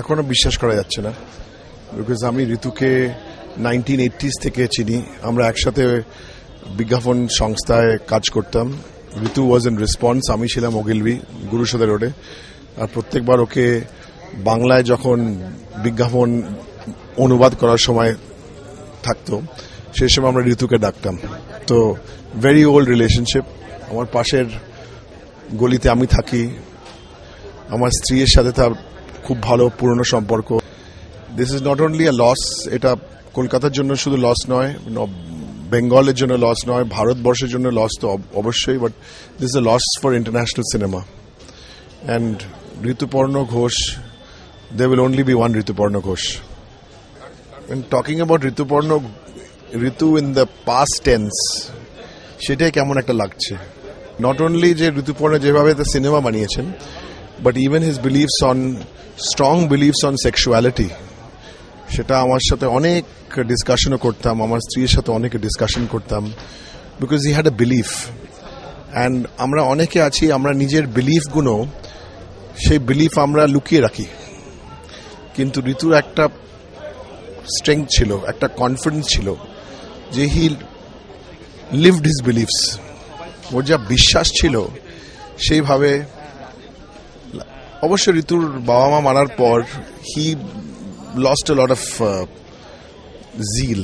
এখনো বিশ্বাস করা যাচ্ছে না, বিকজ আমি ঋতুকে 1980s থেকে চিনি। আমরা একসাথে বিজ্ঞাপন সংস্থায় কাজ করতাম। ঋতু ওয়াজ ইন রেসপন্স, আমি ছিলাম ওগিলবি গুরুসদা রোডে, আর প্রত্যেকবার ওকে বাংলায় যখন বিজ্ঞাপন অনুবাদ করার সময় থাকতো সেই সময় আমরা ঋতুকে ডাকতাম। তো ভেরি ওল্ড রিলেশনশিপ। আমার পাশের গলিতে আমি থাকি, আমার স্ত্রীর সাথে তার খুব ভালো পুরনো সম্পর্ক। This is not only a loss, এটা কলকাতার জন্য শুধু লস নয়, বেঙ্গলের জন্য লস নয়, ভারতবর্ষের জন্য লস তো অবশ্যই, but this is a loss for international cinema. And Rituparno Ghosh, there will only be one Rituparna Ghosh. When talking about Ritu in the past tense, সেটাই কেমন একটা লাগছে। নট অনলি যে ঋতুপর্ণ যেভাবে the সিনেমা বানিয়েছেন, but even his beliefs on, strong beliefs on sexuality, সেটা আমার সাথে অনেক ডিসকাশনও করতাম, আমার স্ত্রীর সাথে অনেক ডিসকাশন করতাম, because he had a belief. and আমরা অনেকে আছি, আমরা নিজের বিলিফগুলো, সেই বিলিফ আমরা লুকিয়ে রাখি, কিন্তু ঋতুর একটা স্ট্রেংথ ছিল, একটা কনফিডেন্স ছিল যে হি লিভড হিজ বিলিভস। ওর যা বিশ্বাস ছিল সেইভাবে। অবশ্য ঋতুর বাবা মা মারার পর he lost a lot of zeal.